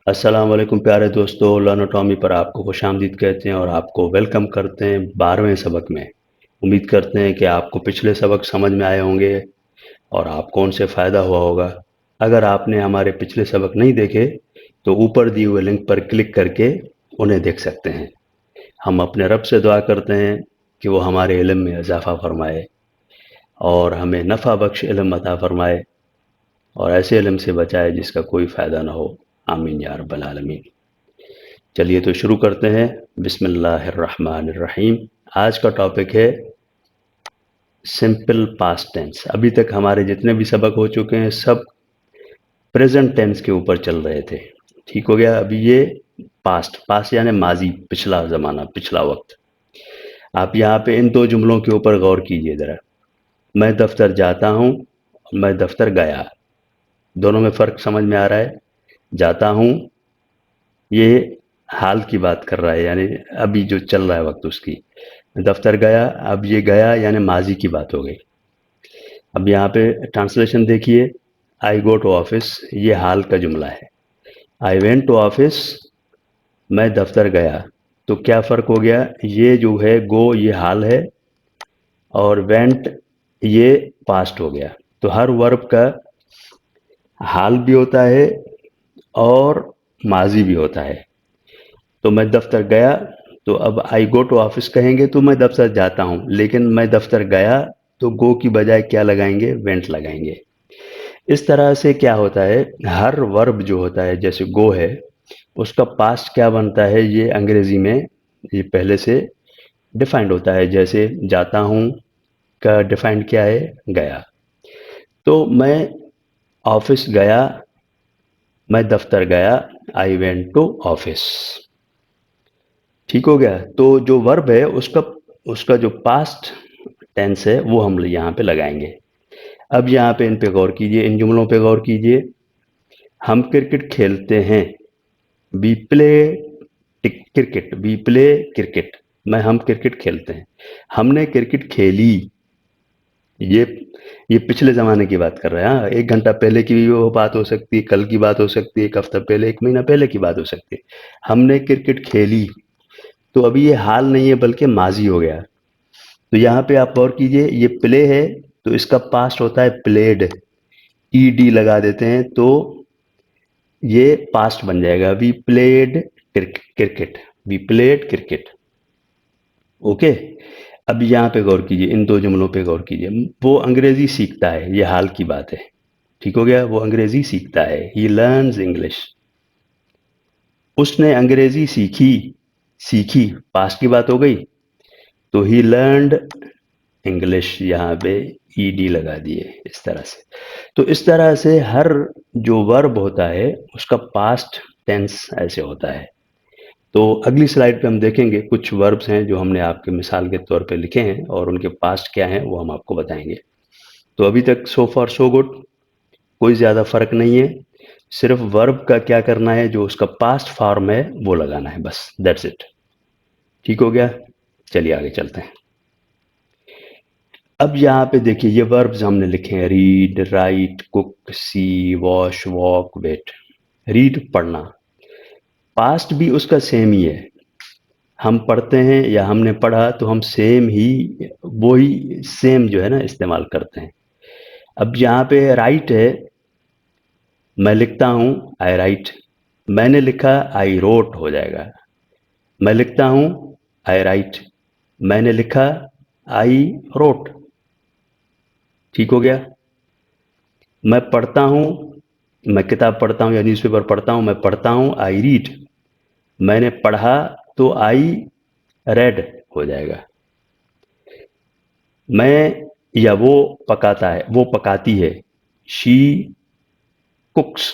अस्सलाम वालेकुम प्यारे दोस्तों, लर्नटॉमी पर आपको खुशामदीद कहते हैं और आपको वेलकम करते हैं 12वें सबक में। उम्मीद करते हैं कि आपको पिछले सबक समझ में आए होंगे और आपको उनसे फ़ायदा हुआ होगा। अगर आपने हमारे पिछले सबक नहीं देखे तो ऊपर दिए हुए लिंक पर क्लिक करके उन्हें देख सकते हैं। हम अपने रब से दुआ करते हैं कि वो हमारे इल्म में इजाफ़ा फ़रमाए और हमें नफ़ा बख्श इल्म अता फ़रमाए और ऐसे इल्म से बचाए जिसका कोई फ़ायदा ना हो। आमीन या रब्बल आलमीन। चलिए तो शुरू करते हैं। बिस्मिल्लाहिर्रहमानिर्रहीम। आज का टॉपिक है सिंपल पास्ट टेंस। अभी तक हमारे जितने भी सबक हो चुके हैं सब प्रेजेंट टेंस के ऊपर चल रहे थे। ठीक हो गया। अभी ये पास्ट, पास्ट यानी माजी, पिछला ज़माना, पिछला वक्त। आप यहाँ पे इन दो जुमलों के ऊपर गौर कीजिए ज़रा। मैं दफ्तर जाता हूँ, मैं दफ्तर गया। दोनों में फ़र्क समझ में आ रहा है? जाता हूँ ये हाल की बात कर रहा है, यानी अभी जो चल रहा है वक्त उसकी। दफ्तर गया, अब ये गया यानी माजी की बात हो गई। अब यहाँ पे ट्रांसलेशन देखिए। आई गो टू ऑफिस, ये हाल का जुमला है। आई वेंट टू ऑफिस, मैं दफ्तर गया। तो क्या फ़र्क हो गया? ये जो है गो ये हाल है और वेंट ये पास्ट हो गया। तो हर वर्ब का हाल भी होता है और माजी भी होता है। तो मैं दफ्तर गया, तो अब आई गो टू ऑफिस कहेंगे तो मैं दफ्तर जाता हूँ, लेकिन मैं दफ्तर गया तो गो की बजाय क्या लगाएंगे? वेंट लगाएंगे। इस तरह से क्या होता है, हर वर्ब जो होता है जैसे गो है उसका पास्ट क्या बनता है, ये अंग्रेजी में ये पहले से डिफाइंड होता है। जैसे जाता हूँ का डिफाइंड क्या है? गया। तो मैं ऑफिस गया, मैं दफ्तर गया, आई वेंट टू ऑफिस। ठीक हो गया। तो जो वर्ब है उसका उसका जो पास्ट टेंस है वो हम यहाँ पे लगाएंगे। अब यहाँ पे इन पे गौर कीजिए, इन जुमलों पे गौर कीजिए। हम क्रिकेट खेलते हैं, we play cricket, we play cricket. मैं हम क्रिकेट खेलते हैं, हमने क्रिकेट खेली। ये ये पिछले ज़माने की बात कर रहे हैं। हाँ, 1 घंटा पहले की भी वो बात हो सकती है, कल की बात हो सकती है, 1 हफ्ता पहले, 1 महीना पहले की बात हो सकती है। हमने क्रिकेट खेली, तो अभी ये हाल नहीं है बल्कि माजी हो गया। तो यहाँ पे आप गौर कीजिए, ये प्ले है तो इसका पास्ट होता है प्लेड। ईडी लगा देते हैं तो ये पास्ट बन जाएगा। We played cricket, we played cricket. Okay. अब यहाँ पे गौर कीजिए, इन दो जुमलों पे गौर कीजिए। वो अंग्रेजी सीखता है, ये हाल की बात है। ठीक हो गया। वो अंग्रेजी सीखता है, ही लर्न्स इंग्लिश। उसने अंग्रेजी सीखी, सीखी पास्ट की बात हो गई। तो ही लर्नड इंग्लिश, यहाँ पे ईडी लगा दिए इस तरह से। तो इस तरह से हर जो वर्ब होता है उसका पास्ट टेंस ऐसे होता है। तो अगली स्लाइड पे हम देखेंगे कुछ वर्ब्स हैं जो हमने आपके मिसाल के तौर पे लिखे हैं और उनके पास्ट क्या हैं वो हम आपको बताएंगे। तो अभी तक सो फॉर सो गुड, कोई ज़्यादा फर्क नहीं है। सिर्फ वर्ब का क्या करना है, जो उसका पास्ट फॉर्म है वो लगाना है, बस दैट्स इट। ठीक हो गया। चलिए आगे चलते हैं। अब यहाँ पे देखिए ये वर्ब्स हमने लिखे हैं, रीड, राइट, कुक, सी, वॉश, वॉक, वेट। रीड पढ़ना, पास्ट भी उसका सेम ही है। हम पढ़ते हैं या हमने पढ़ा तो हम सेम ही, वो ही सेम जो है ना इस्तेमाल करते हैं। अब यहाँ पे राइट है, मैं लिखता हूँ, आई राइट। मैंने लिखा, आई रोट हो जाएगा। मैं लिखता हूँ, आई राइट। मैंने लिखा, आई रोट। ठीक हो गया। मैं पढ़ता हूँ, मैं किताब पढ़ता हूँ या न्यूज़पेपर पढ़ता हूँ, मैं पढ़ता हूँ, आई रीड। मैंने पढ़ा तो आई रेड हो जाएगा। मैं या वो पकाता है, वो पकाती है, शी कुक्स।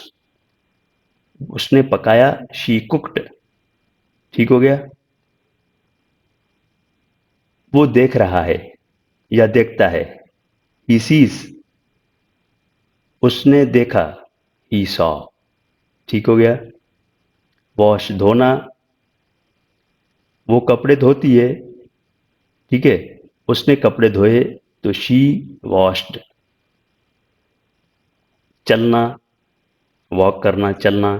उसने पकाया, शी कुक्ड। ठीक हो गया। वो देख रहा है या देखता है, ही सीज। उसने देखा, ही सॉ। ठीक हो गया। वॉश धोना, वो कपड़े धोती है। ठीक है। उसने कपड़े धोए तो शी वॉश्ड। चलना, वॉक करना, चलना।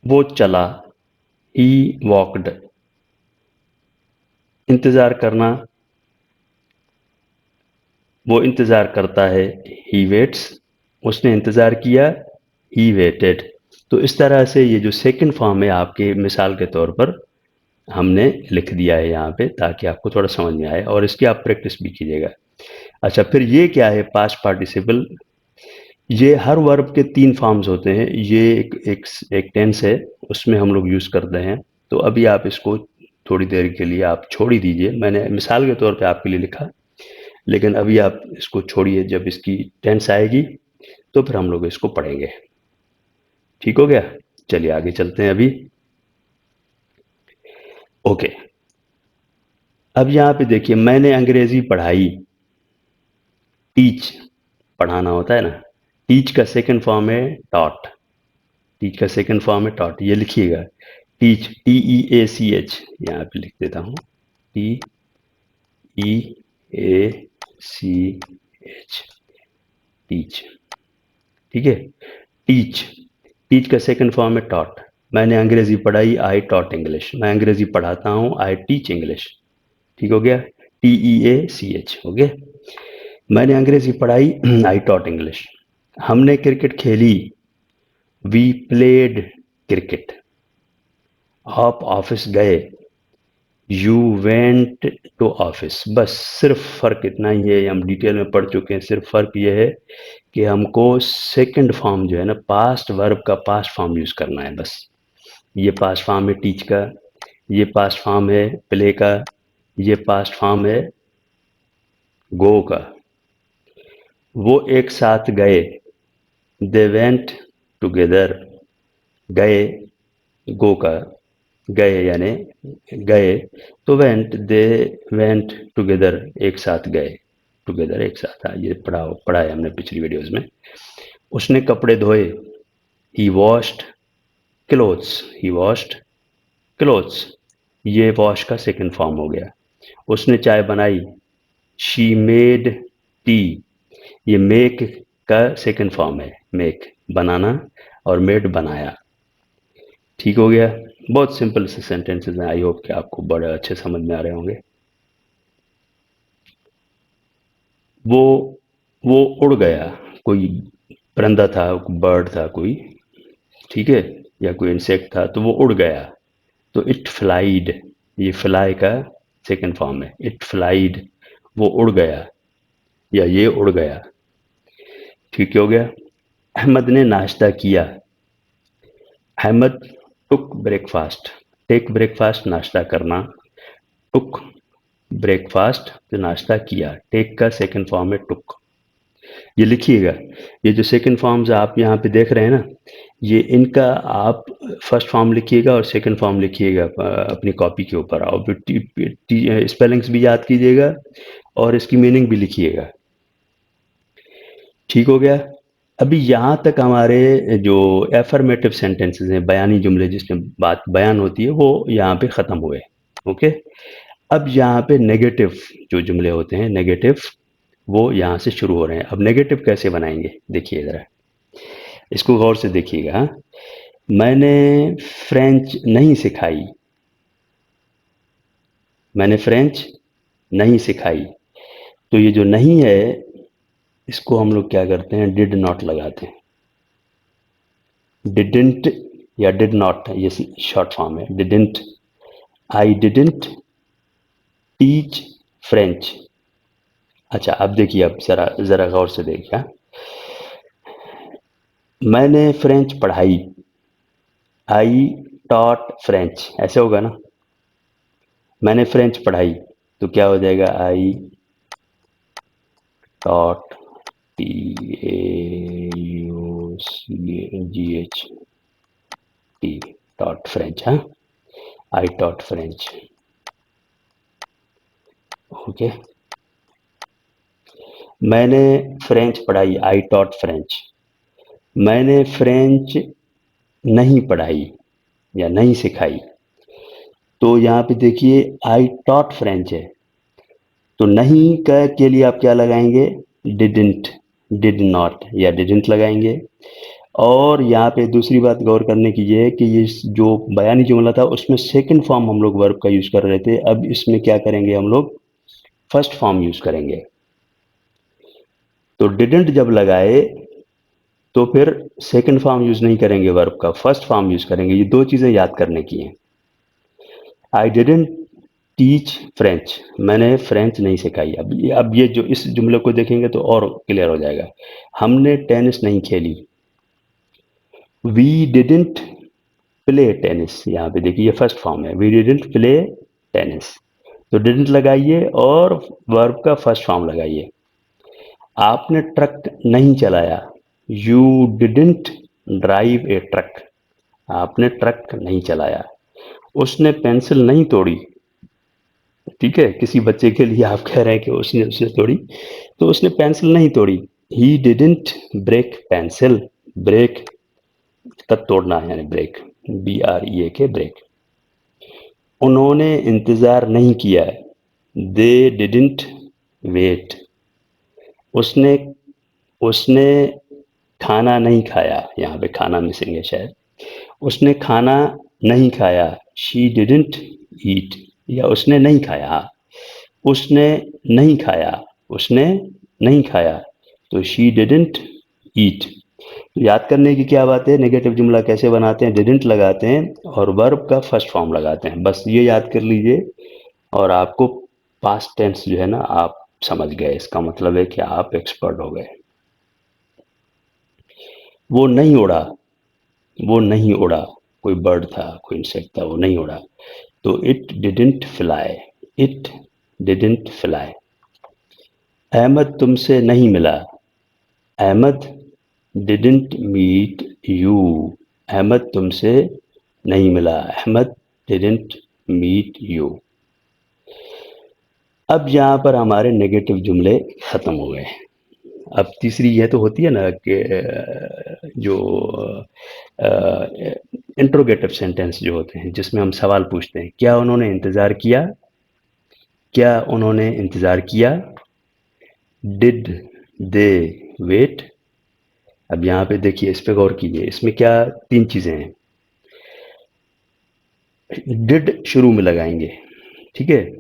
वो चला, ही वॉकड। इंतजार करना, वो इंतजार करता है, ही वेट्स। उसने इंतजार किया, ही वेटेड। तो इस तरह से ये जो सेकंड फॉर्म है आपके मिसाल के तौर पर हमने लिख दिया है यहाँ पे, ताकि आपको थोड़ा समझ में आए और इसकी आप प्रैक्टिस भी कीजिएगा। अच्छा, फिर ये क्या है पास्ट पार्टिसिपल? ये हर वर्ब के 3 फॉर्म्स होते हैं। ये एक टेंस है, उसमें हम लोग यूज़ करते हैं। तो अभी आप इसको थोड़ी देर के लिए आप छोड़ ही दीजिए, मैंने मिसाल के तौर पे आपके लिए लिखा, लेकिन अभी आप इसको छोड़िए। जब इसकी टेंस आएगी तो फिर हम लोग इसको पढ़ेंगे। ठीक हो गया? चलिए आगे चलते हैं अभी। ओके, अब यहाँ पे देखिए, मैंने अंग्रेजी पढ़ाई। टीच पढ़ाना होता है ना। टीच का सेकंड फॉर्म है टॉट। टीच का सेकंड फॉर्म है टॉट, ये लिखिएगा। टीच, TEACH, यहाँ पे लिख देता हूँ, TEACH, टीच। ठीक है, टीच। टीच का सेकंड फॉर्म है टॉट। मैंने अंग्रेजी पढ़ाई, आई टॉट इंग्लिश। मैं अंग्रेजी पढ़ाता हूँ, आई टीच इंग्लिश। ठीक हो गया, TEACH हो गया। मैंने अंग्रेजी पढ़ाई, आई टॉट इंग्लिश। हमने क्रिकेट खेली, वी प्लेड क्रिकेट। आप ऑफिस गए, यू वेंट टू ऑफिस। बस सिर्फ फर्क इतना ही है, हम डिटेल में पढ़ चुके हैं। सिर्फ फर्क ये है कि हमको सेकंड फॉर्म जो है ना, पास्ट वर्ब का पास्ट फॉर्म यूज करना है बस। ये पास्ट फॉर्म है टीच का, ये पास्ट फॉर्म है प्ले का, ये पास्ट फॉर्म है गो का। वो एक साथ गए, दे वेंट टुगेदर। गए, गो का, गए यानी गए, तो वेंट, दे वेंट टुगेदर, एक साथ गए। टुगेदर एक साथ, हाँ, ये पढ़ा है हमने पिछली वीडियोस में। उसने कपड़े धोए, ही वॉश्ड क्लोथ्स। ही वॉश्ड क्लोथ्स, ये वॉश का सेकंड फॉर्म हो गया। उसने चाय बनाई, शी मेड टी। ये मेक का सेकंड फॉर्म है, मेक बनाना, और मेड बनाया। ठीक हो गया। बहुत सिंपल से सेंटेंसेस हैं, आई होप कि आपको बड़े अच्छे समझ में आ रहे होंगे। वो वो उड़ गया, कोई परिंदा था, बर्ड था कोई, ठीक है, या कोई इंसेक्ट था, तो वो उड़ गया। तो इट फ्लाइड, ये फ्लाई का सेकंड फॉर्म है, इट फ्लाइड, वो उड़ गया या ये उड़ गया। ठीक हो गया। अहमद ने नाश्ता किया, अहमद टुक ब्रेकफास्ट। टेक ब्रेकफास्ट नाश्ता करना, टुक ब्रेकफास्ट तो नाश्ता किया। टेक का सेकंड फॉर्म है टुक। ये लिखिएगा, ये जो सेकंड फॉर्म्स आप यहाँ पे देख रहे हैं ना, ये इनका आप फर्स्ट फॉर्म लिखिएगा और सेकंड फॉर्म लिखिएगा अपनी कॉपी के ऊपर, और स्पेलिंग्स भी याद कीजिएगा और इसकी मीनिंग भी लिखिएगा। ठीक हो गया। अभी यहाँ तक हमारे जो एफर्मेटिव सेंटेंसेस हैं, बयानी जुमले जिसमें बात बयान होती है, वो यहाँ पे ख़त्म हुए। ओके, अब यहाँ पे नेगेटिव जो जुमले होते हैं, नेगेटिव, वो यहाँ से शुरू हो रहे हैं। अब नेगेटिव कैसे बनाएंगे, देखिए ज़रा, इसको गौर से देखिएगा। हाँ? मैंने फ्रेंच नहीं सिखाई, मैंने फ्रेंच नहीं सिखाई। तो ये जो नहीं है, इसको हम लोग क्या करते हैं, डिड नॉट लगाते हैं। डिडेंट या डिड नॉट, ये शॉर्ट फॉर्म है, didn't. I didn't teach French. अच्छा, अब देखिए, अब जरा जरा गौर से देखिए। हाँ? मैंने फ्रेंच पढ़ाई, आई टॉट फ्रेंच, ऐसे होगा ना। मैंने फ्रेंच पढ़ाई, तो क्या हो जाएगा, I taught, TAUCHT, taught French. हाँ, आई टॉट फ्रेंच। ओके, मैंने फ्रेंच पढ़ाई, आई टॉट फ्रेंच। मैंने फ्रेंच नहीं पढ़ाई या नहीं सिखाई। तो यहाँ पे देखिए, आई टॉट फ्रेंच है, तो नहीं का के लिए आप क्या लगाएंगे, डिडंट, डिड नॉट या डिडंट लगाएंगे। और यहाँ पे दूसरी बात गौर करने की ये है कि ये जो बयानी जुमला था उसमें सेकंड फॉर्म हम लोग वर्ब का यूज कर रहे थे, अब इसमें क्या करेंगे हम लोग, फर्स्ट फॉर्म यूज करेंगे। तो डिडंट जब लगाए तो फिर सेकंड फॉर्म यूज नहीं करेंगे वर्ब का, फर्स्ट फॉर्म यूज करेंगे। ये दो चीजें याद करने की हैं। आई डिडंट टीच फ्रेंच, मैंने फ्रेंच नहीं सिखाई। अब ये जो इस जुमले को देखेंगे तो और क्लियर हो जाएगा। हमने टेनिस नहीं खेली, वी डिडंट प्ले टेनिस। यहाँ पे देखिए ये फर्स्ट फॉर्म है, वी डिडंट प्ले टेनिस। तो डिडंट लगाइए और वर्ब का फर्स्ट फॉर्म लगाइए। आपने ट्रक नहीं चलाया, you didn't drive A truck, आपने ट्रक नहीं चलाया। उसने पेंसिल नहीं तोड़ी, ठीक है, किसी बच्चे के लिए आप कह रहे हैं कि उसने उसने तोड़ी, तो उसने पेंसिल नहीं तोड़ी। He didn't break pencil, break का तोड़ना है यानी ब्रेक, BREA के ब्रेक। उन्होंने इंतजार नहीं किया, दे डिडंट वेट। उसने उसने खाना नहीं खाया, यहाँ पे खाना मिसिंग है शायद, उसने खाना नहीं खाया, शी डिडंट ईट, या उसने नहीं खाया, उसने नहीं खाया, उसने नहीं खाया, तो शी डिडंट ईट। तो याद करने की क्या बात है, नेगेटिव जुमला कैसे बनाते हैं, डिडंट लगाते हैं और वर्ब का फर्स्ट फॉर्म लगाते हैं, बस ये याद कर लीजिए और आपको पास्ट टेंस जो है ना आप समझ गए, इसका मतलब है कि आप एक्सपर्ट हो गए। वो नहीं उड़ा, वो नहीं उड़ा, कोई बर्ड था, कोई इंसेक्ट था, वो नहीं उड़ा, तो it didn't fly, it didn't fly. Ahmed तुमसे नहीं मिला, Ahmed didn't meet you, Ahmed तुमसे नहीं मिला, अहमद डिडंट मीट यू। अब यहाँ पर हमारे नेगेटिव जुमले खत्म हो गए। अब तीसरी यह तो होती है ना कि जो इंट्रोगेटिव सेंटेंस जो होते हैं जिसमें हम सवाल पूछते हैं, क्या उन्होंने इंतजार किया, क्या उन्होंने इंतजार किया, डिड दे वेट। अब यहाँ पे देखिए, इस पे गौर कीजिए, इसमें क्या तीन चीजें हैं। डिड शुरू में लगाएंगे, ठीक है,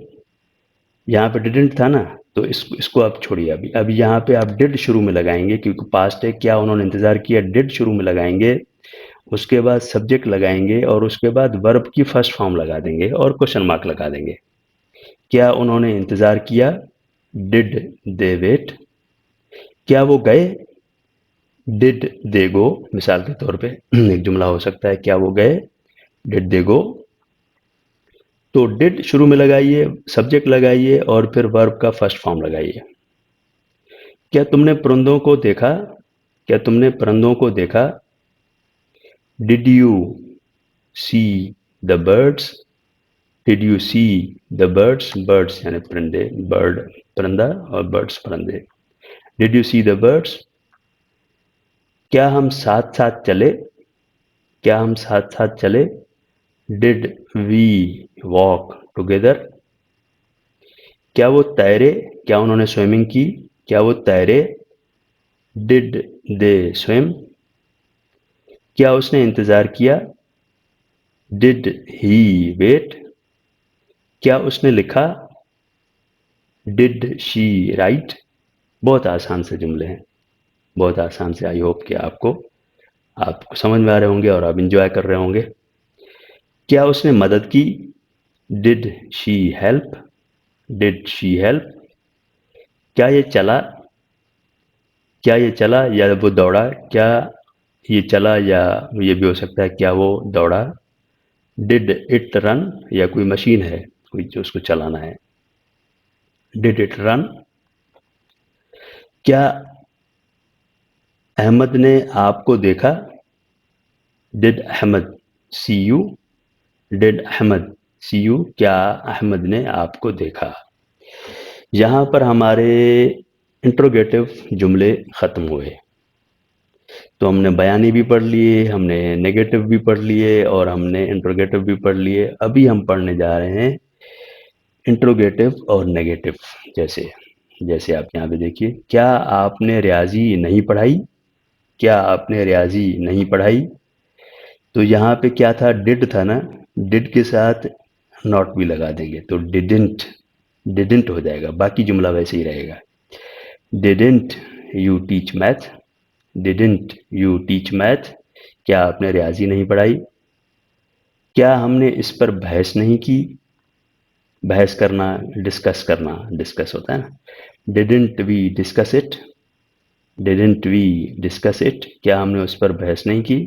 यहाँ पे डिडंट था ना, तो इसको आप छोड़िए। अभी यहाँ पे आप डिड शुरू में लगाएंगे क्योंकि पास्ट है, क्या उन्होंने इंतजार किया, डिड शुरू में लगाएंगे, उसके बाद सब्जेक्ट लगाएंगे और उसके बाद वर्ब की फर्स्ट फॉर्म लगा देंगे और क्वेश्चन मार्क लगा देंगे। क्या उन्होंने इंतजार किया, डिड दे वेट। क्या वो गए, डिड दे गो। मिसाल के तौर पे एक जुमला हो सकता है, क्या वो गए, डिड दे गो। तो डिड शुरू में लगाइए, सब्जेक्ट लगाइए और फिर वर्ब का फर्स्ट फॉर्म लगाइए। क्या तुमने परिंदों को देखा, क्या तुमने परिंदों को देखा, did you see the birds, did you see the birds, birds यानी परिंदे, बर्ड परिंदा और बर्ड्स परिंदे। Did you see the birds. क्या हम साथ साथ चले, क्या हम साथ साथ चले, डिड वी वॉक टुगेदर। क्या वो तैरे, क्या उन्होंने स्विमिंग की, क्या वो तैरे, डिड दे स्विम। क्या उसने इंतजार किया, डिड ही वेट। क्या उसने लिखा, डिड शी राइट। बहुत आसान से जुमले हैं, बहुत आसान से। आई होप कि आपको समझ में आ रहे होंगे और आप इंजॉय कर रहे होंगे। क्या उसने मदद की, did she help, did she help. क्या ये चला, क्या ये चला या वो दौड़ा, क्या ये चला या ये भी हो सकता है क्या वो दौड़ा, डिड इट रन, या कोई मशीन है कोई जो उसको चलाना है, डिड इट रन। क्या अहमद ने आपको देखा, did Ahmed see you, did Ahmed see you. क्या अहमद ने आपको देखा। यहाँ पर हमारे इंट्रोगेटिव जुमले खत्म हुए। तो हमने बयानी भी पढ़ लिए, हमने नेगेटिव भी पढ़ लिए और हमने इंट्रोगेटिव भी पढ़ लिए। अभी हम पढ़ने जा रहे हैं इंट्रोगेटिव और नेगेटिव। जैसे जैसे आप यहाँ पे देखिए, क्या आपने रियाजी नहीं पढ़ाई, क्या आपने रियाजी नहीं पढ़ाई? तो यहाँ पे क्या था, डिड था ना, डिड के साथ नॉट भी लगा देंगे तो डिडंट, डिडंट हो जाएगा, बाकी जुमला वैसे ही रहेगा। Didn't you teach math, didn't you teach math, क्या आपने रियाजी नहीं पढ़ाई? क्या हमने इस पर बहस नहीं की? बहस करना, डिस्कस करना, डिस्कस होता है ना। Didn't we discuss it, didn't we discuss it, क्या हमने उस पर बहस नहीं की?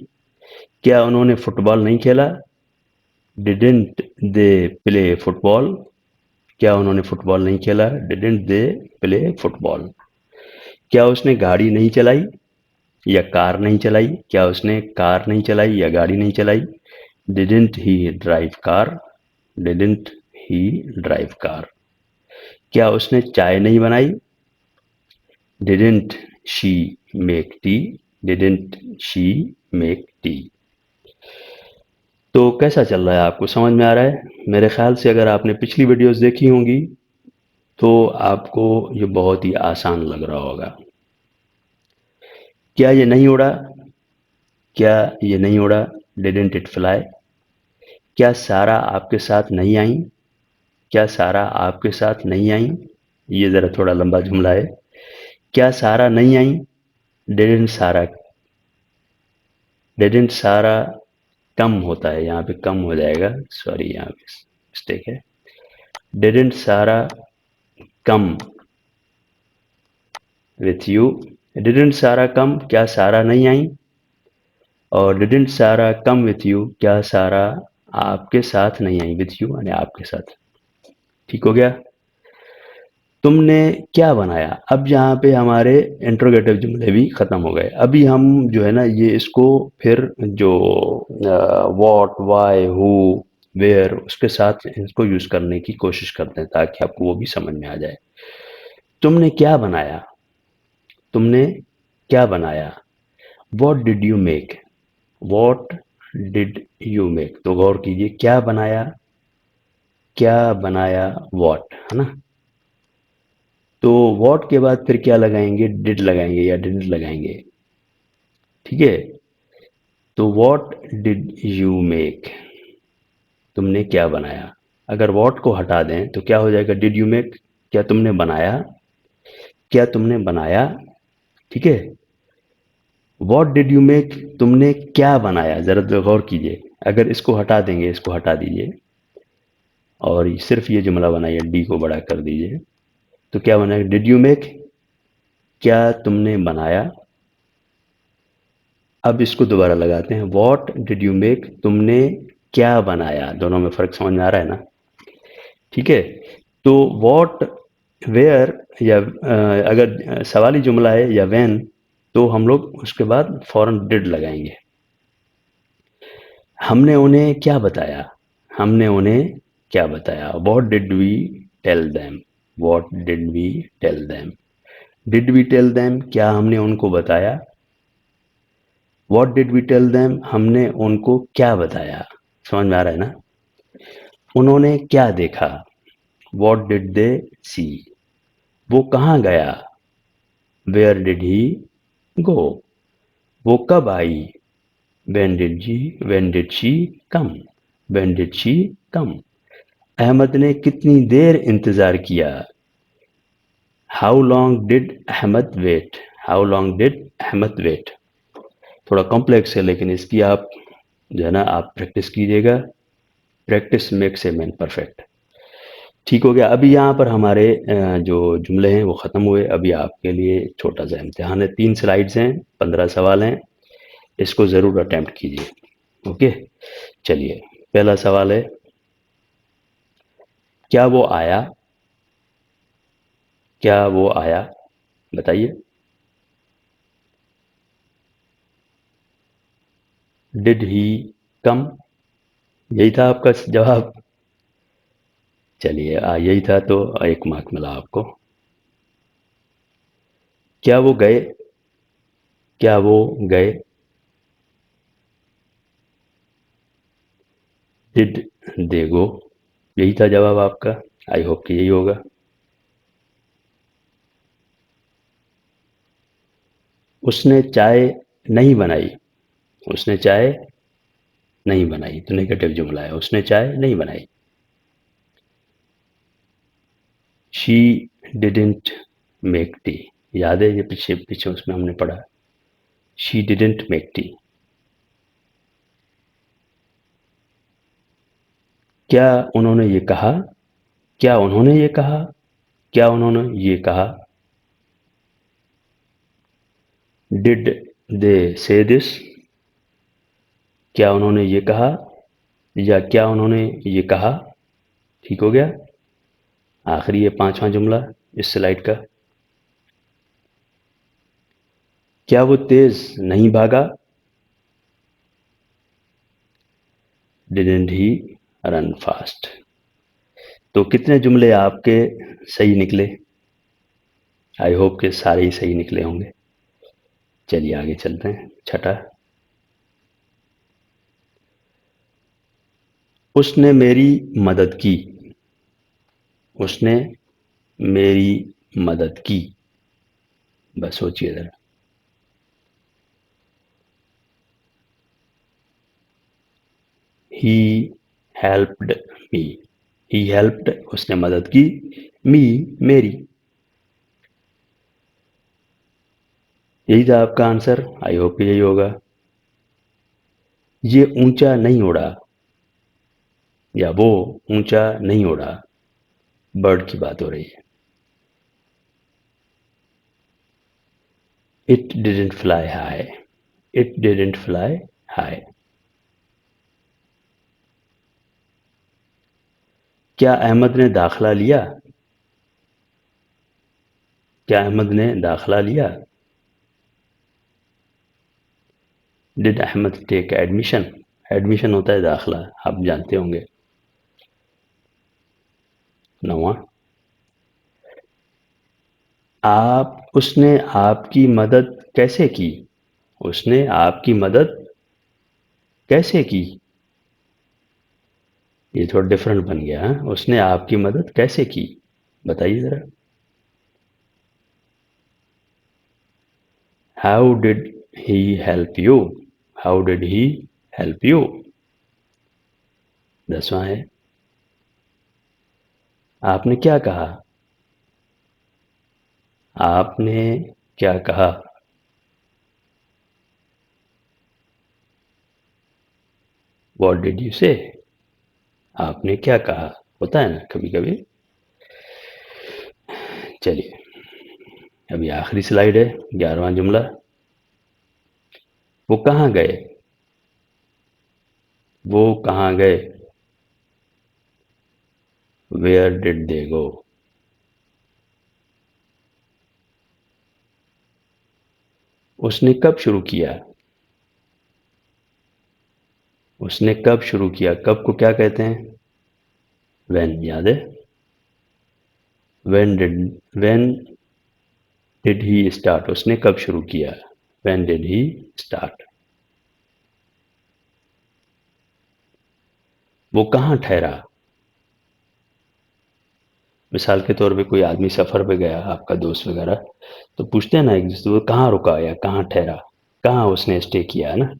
क्या उन्होंने फुटबॉल नहीं खेला? डिडंट दे प्ले फुटबॉल, क्या उन्होंने फुटबॉल नहीं खेला? Didn't they play football. क्या उसने गाड़ी नहीं चलाई या कार नहीं चलाई? क्या उसने कार नहीं चलाई या गाड़ी नहीं चलाई? Didn't he drive car, didn't he drive car. क्या उसने चाय नहीं बनाई? Didn't she make tea, didn't she make tea. तो कैसा चल रहा है, आपको समझ में आ रहा है? मेरे ख्याल से अगर आपने पिछली वीडियोस देखी होंगी तो आपको ये बहुत ही आसान लग रहा होगा। क्या ये नहीं उड़ा? क्या ये नहीं उड़ा? Didn't it fly? क्या सारा आपके साथ नहीं आई? क्या सारा आपके साथ नहीं आई? ये जरा थोड़ा लंबा जुमला है। क्या सारा नहीं आई? डिडंट सारा, डिडंट सारा कम होता है, यहाँ पे कम हो जाएगा, सॉरी यहाँ पे मिस्टेक है। डिडंट सारा कम विथ यू, डिडंट सारा कम, क्या सारा नहीं आई? और डिडंट सारा कम विथ यू, क्या सारा आपके साथ नहीं आई? विथ यू यानी आपके साथ। ठीक हो गया? तुमने क्या बनाया? अब यहाँ पे हमारे इंट्रोगेटिव जुमले भी खत्म हो गए। अभी हम जो है ना ये इसको फिर जो व्हाट, व्हाई, हु, वेयर उसके साथ इसको यूज करने की कोशिश करते हैं ताकि आपको वो भी समझ में आ जाए। तुमने क्या बनाया? तुमने क्या बनाया? What did you make? What did you make? तो गौर कीजिए, क्या बनाया, क्या बनाया, व्हाट, है ना। तो व्हाट के बाद फिर क्या लगाएंगे? डिड लगाएंगे या डिडंट लगाएंगे। ठीक है, तो व्हाट डिड यू मेक, तुमने क्या बनाया। अगर व्हाट को हटा दें तो क्या हो जाएगा? डिड यू मेक, क्या तुमने बनाया, क्या तुमने बनाया। ठीक है, व्हाट डिड यू मेक, तुमने क्या बनाया। जरा गौर कीजिए, अगर इसको हटा देंगे, इसको हटा दीजिए और सिर्फ ये जुमला बनाइए, डी को बड़ा कर दीजिए, तो क्या बनेगा? डिड यू मेक, क्या तुमने बनाया। अब इसको दोबारा लगाते हैं, व्हाट डिड यू मेक, तुमने क्या बनाया। दोनों में फर्क समझ में आ रहा है ना? ठीक है, तो व्हाट, वेयर या अगर सवाली जुमला है या व्हेन तो हम लोग उसके बाद फौरन डिड लगाएंगे। हमने उन्हें क्या बताया, हमने उन्हें क्या बताया। What did we tell them, what did we tell them, did we tell them, क्या हमने उनको बताया। What did we tell them, हमने उनको क्या बताया। समझ में आ रहा है ना? उन्होंने क्या देखा, व्हाट डिड दे सी। वो कहाँ गया, वेयर डिड ही गो। वो कब आई, when did she come, when did she come. Ahmad ने कितनी देर इंतजार किया, how long did Ahmad wait, how long did Ahmad wait. थोड़ा कॉम्प्लेक्स है लेकिन इसकी आप जो है ना आप प्रैक्टिस कीजिएगा, practice makes a man perfect. ठीक हो गया? अभी यहाँ पर हमारे जो जुमले हैं वो ख़त्म हुए। अभी आपके लिए छोटा सा इम्तिहान है, 3 स्लाइड्स हैं, 15 सवाल हैं, इसको ज़रूर अटेम्प्ट कीजिए। ओके, चलिए पहला सवाल है, क्या वो आया, क्या वो आया, बताइए। डिड ही कम, यही था आपका जवाब। चलिए यही था तो 1 मार्क मिला आपको। क्या वो गए, क्या वो गए, डिड दे गो, यही था जवाब आपका। आई होप कि यही होगा। उसने चाय नहीं बनाई, उसने चाय नहीं बनाई, तो नेगेटिव जुमला है, उसने चाय नहीं बनाई। शी डिडंट मेक टी, याद है ये पीछे पीछे उसमें हमने पढ़ा, शी डिडंट मेक टी। क्या उन्होंने ये कहा, क्या उन्होंने ये कहा, क्या उन्होंने ये कहा। डिड दे से दिस, क्या उन्होंने ये कहा या क्या उन्होंने ये कहा। ठीक हो गया। आखिरी ये पांचवा जुमला इस स्लाइड का, क्या वो तेज नहीं भागा, डिडंट ही रन फास्ट। तो कितने जुमले आपके सही निकले? आई होप के सारे ही सही निकले होंगे। चलिए आगे चलते हैं। छठा, उसने मेरी मदद की, उसने मेरी मदद की। बस सोचिए जरा। He helped me, he helped उसने मदद की, मी मेरी। यही था आपका आंसर, आई होप यही होगा। ये ऊंचा नहीं उड़ा, या वो ऊंचा नहीं उड़ा, बर्ड की बात हो रही है। It didn't fly high, it didn't fly high. क्या अहमद ने दाखला लिया, क्या अहमद ने दाखला लिया। Did Ahmed take admission, admission होता है दाखला, आप जानते होंगे। नवा, आप उसने आपकी मदद कैसे की, उसने आपकी मदद कैसे की। ये थोड़ा डिफरेंट बन गया है। उसने आपकी मदद कैसे की, बताइए जरा। How did he help you, how did he help you. दसवां है, आपने क्या कहा, आपने क्या कहा। व्हाट डिड यू से, आपने क्या कहा। होता है ना कभी कभी। चलिए अभी आखिरी स्लाइड है, 11वां जुमला। वो कहाँ गए, वो कहाँ गए, वेयर डिड दे गो। उसने कब शुरू किया, उसने कब शुरू किया, कब को क्या कहते हैं, व्हेन, याद है। व्हेन डिड ही स्टार्ट, उसने कब शुरू किया, व्हेन डिड ही स्टार्ट। वो कहाँ ठहरा, मिसाल के तौर पे कोई आदमी सफर पे गया, आपका दोस्त वगैरह, तो पूछते हैं ना एक दूसरे को कहाँ रुका या कहाँ ठहरा, कहाँ उसने स्टे किया है ना,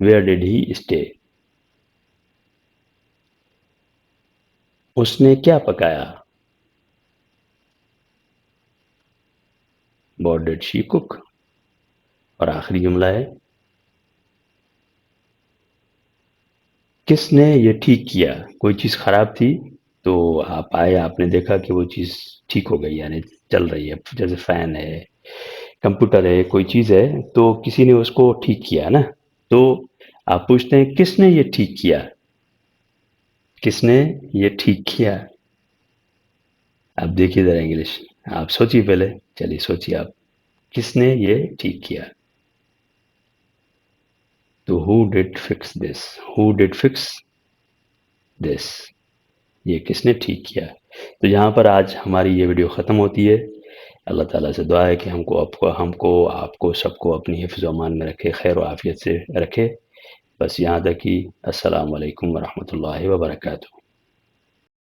वेयर डिड ही स्टे। उसने क्या पकाया, व्हाट डिड शी कुक। और आखिरी जुमला है, किसने ये ठीक किया, कोई चीज़ खराब थी तो आप आए, आपने देखा कि वो चीज़ ठीक हो गई, यानी चल रही है, जैसे फैन है, कंप्यूटर है, कोई चीज़ है, तो किसी ने उसको ठीक किया ना, तो आप पूछते हैं किसने ये ठीक किया, किसने ये ठीक किया। आप देखिए जरा इंग्लिश, आप सोचिए पहले, चलिए सोचिए आप, किसने ये ठीक किया। तो who did fix this, who did fix this, ये किसने ठीक किया। तो यहाँ पर आज हमारी ये वीडियो ख़त्म होती है। अल्लाह ताला से दुआ है कि हमको आपको हमको आपको सबको अपनी हिफ्ज़ व अमान में रखे, खैर व आफ़ियत से रखे। बस यहाँ तक कि अस्सलाम वालेकुम व रहमतुल्लाहि व बरकातुहू।